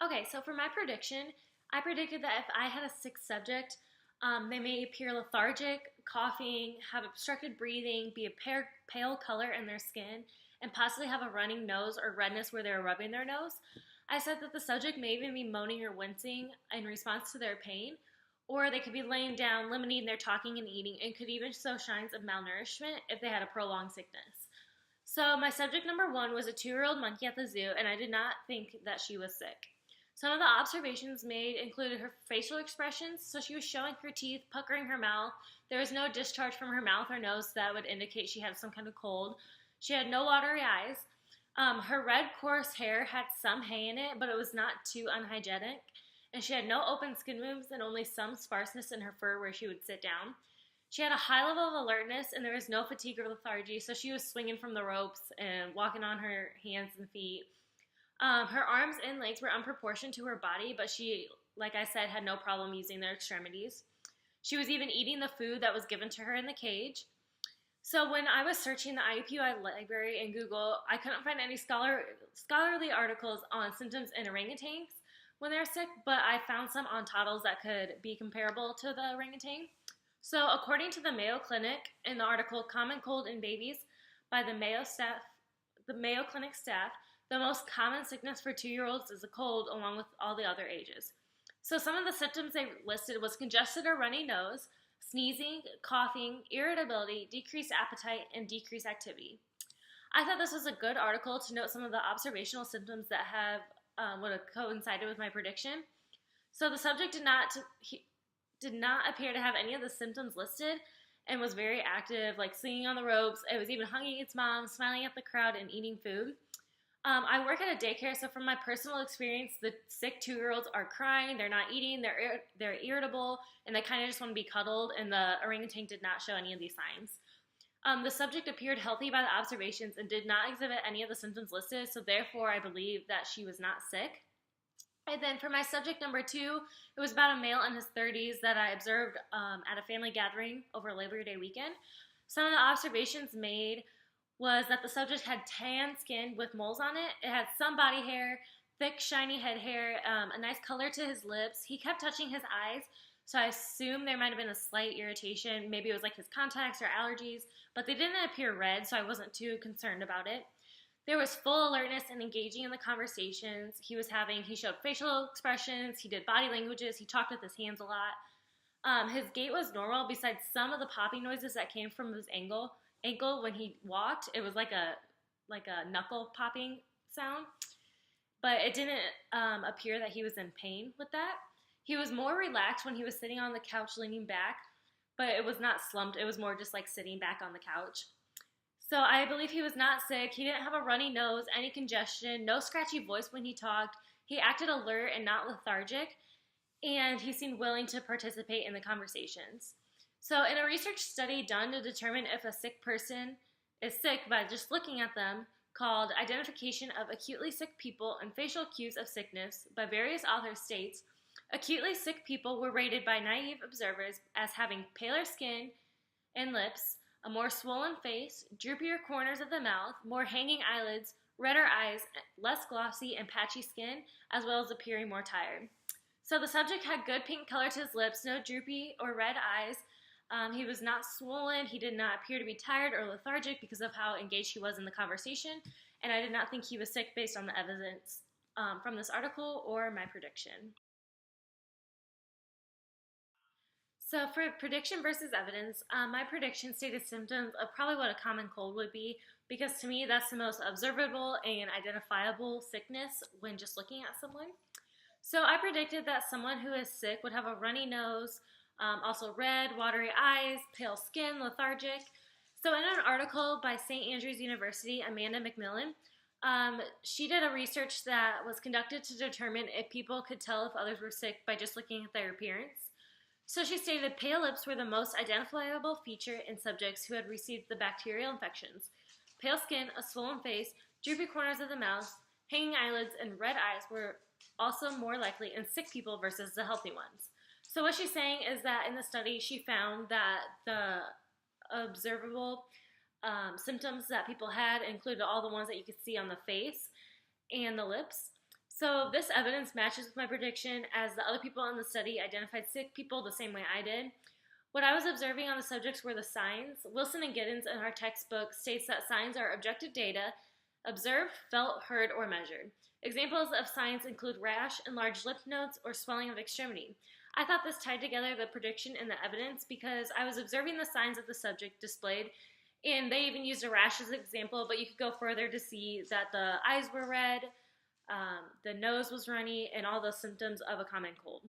Okay, so for my prediction, I predicted that if I had a sick subject, they may appear lethargic, coughing, have obstructed breathing, be a pale color in their skin, and possibly have a running nose or redness where they're rubbing their nose. I said that the subject may even be moaning or wincing in response to their pain, or they could be laying down, limiting their talking and eating, and could even show signs of malnourishment if they had a prolonged sickness. So, my subject number one was a 2-year-old monkey at the zoo, and I did not think that she was sick. Some of the observations made included her facial expressions, so she was showing her teeth, puckering her mouth. There was no discharge from her mouth or nose that would indicate she had some kind of cold. She had no watery eyes. Her red, coarse hair had some hay in it, but it was not too unhygienic. And she had no open skin wounds and only some sparseness in her fur where she would sit down. She had a high level of alertness, and there was no fatigue or lethargy, so she was swinging from the ropes and walking on her hands and feet. Her arms and legs were unproportioned to her body, but she, like I said, had no problem using their extremities. She was even eating the food that was given to her in the cage. So when I was searching the IUPUI library in Google, I couldn't find any scholarly articles on symptoms in orangutans when they're sick, but I found some on turtles that could be comparable to the orangutan. So according to the Mayo Clinic, in the article Common Cold in Babies by the Mayo Clinic staff, the most common sickness for 2-year-olds is a cold along with all the other ages. So some of the symptoms they listed was congested or runny nose, sneezing, coughing, irritability, decreased appetite, and decreased activity. I thought this was a good article to note some of the observational symptoms that would have coincided with my prediction. So the subject did not appear to have any of the symptoms listed and was very active, like swinging on the ropes. It was even hugging its mom, smiling at the crowd, and eating food. I work at a daycare, so from my personal experience, the sick 2-year-olds are crying, they're not eating, they're irritable, and they kind of just want to be cuddled, and the orangutan did not show any of these signs. The subject appeared healthy by the observations and did not exhibit any of the symptoms listed, so therefore I believe that she was not sick. And then for my subject number two, it was about a male in his 30s that I observed at a family gathering over Labor Day weekend. Some of the observations made was that the subject had tan skin with moles on it. It had some body hair, thick, shiny head hair, a nice color to his lips. He kept touching his eyes, so I assume there might have been a slight irritation. Maybe it was like his contacts or allergies, but they didn't appear red, so I wasn't too concerned about it. There was full alertness and engaging in the conversations he was having. He showed facial expressions, he did body languages, he talked with his hands a lot. His gait was normal besides some of the popping noises that came from his ankle when he walked. It was like a knuckle popping sound, but it didn't appear that he was in pain with that. He was more relaxed when he was sitting on the couch leaning back, but it was not slumped. It was more just like sitting back on the couch. So I believe he was not sick. He didn't have a runny nose, any congestion, no scratchy voice when he talked. He acted alert and not lethargic, and he seemed willing to participate in the conversations. So in a research study done to determine if a sick person is sick by just looking at them, called Identification of Acutely Sick People and Facial Cues of Sickness by various authors, states, acutely sick people were rated by naive observers as having paler skin and lips, a more swollen face, droopier corners of the mouth, more hanging eyelids, redder eyes, less glossy and patchy skin, as well as appearing more tired. So the subject had good pink color to his lips, no droopy or red eyes. He was not swollen. He did not appear to be tired or lethargic because of how engaged he was in the conversation. And I did not think he was sick based on the evidence from this article or my prediction. So for prediction versus evidence, my prediction stated symptoms of probably what a common cold would be, because to me that's the most observable and identifiable sickness when just looking at someone. So I predicted that someone who is sick would have a runny nose, also red, watery eyes, pale skin, lethargic. So in an article by St. Andrews University, Amanda McMillan, she did a research that was conducted to determine if people could tell if others were sick by just looking at their appearance. So she stated pale lips were the most identifiable feature in subjects who had received the bacterial infections. Pale skin, a swollen face, droopy corners of the mouth, hanging eyelids, and red eyes were also more likely in sick people versus the healthy ones. So what she's saying is that in the study she found that the observable symptoms that people had included all the ones that you could see on the face and the lips. So this evidence matches with my prediction as the other people in the study identified sick people the same way I did. What I was observing on the subjects were the signs. Wilson and Giddens in our textbook states that signs are objective data observed, felt, heard, or measured. Examples of signs include rash, enlarged lymph nodes, or swelling of extremity. I thought this tied together the prediction and the evidence because I was observing the signs of the subject displayed, and they even used a rash as an example, but you could go further to see that the eyes were red, the nose was runny, and all those symptoms of a common cold.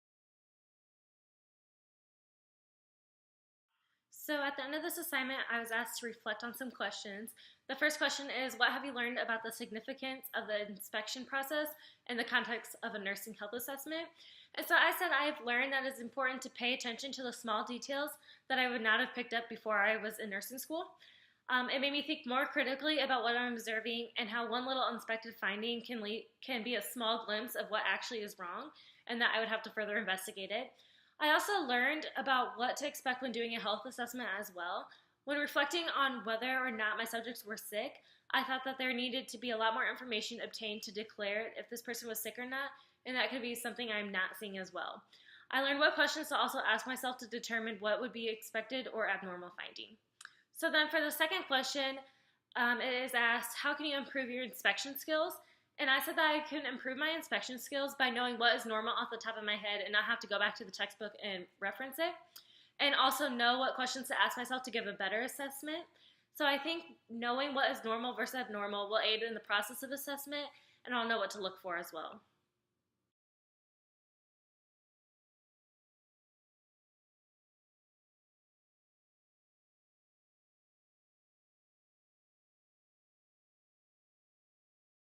So at the end of this assignment, I was asked to reflect on some questions. The first question is, what have you learned about the significance of the inspection process in the context of a nursing health assessment? And so I said I've learned that it's important to pay attention to the small details that I would not have picked up before I was in nursing school. It made me think more critically about what I'm observing and how one little unexpected finding can be a small glimpse of what actually is wrong, and that I would have to further investigate it. I also learned about what to expect when doing a health assessment as well. When reflecting on whether or not my subjects were sick, I thought that there needed to be a lot more information obtained to declare if this person was sick or not, and that could be something I'm not seeing as well. I learned what questions to also ask myself to determine what would be expected or abnormal finding. So then for the second question, it is asked, how can you improve your inspection skills? And I said that I can improve my inspection skills by knowing what is normal off the top of my head and not have to go back to the textbook and reference it. And also know what questions to ask myself to give a better assessment. So I think knowing what is normal versus abnormal will aid in the process of assessment, and I'll know what to look for as well.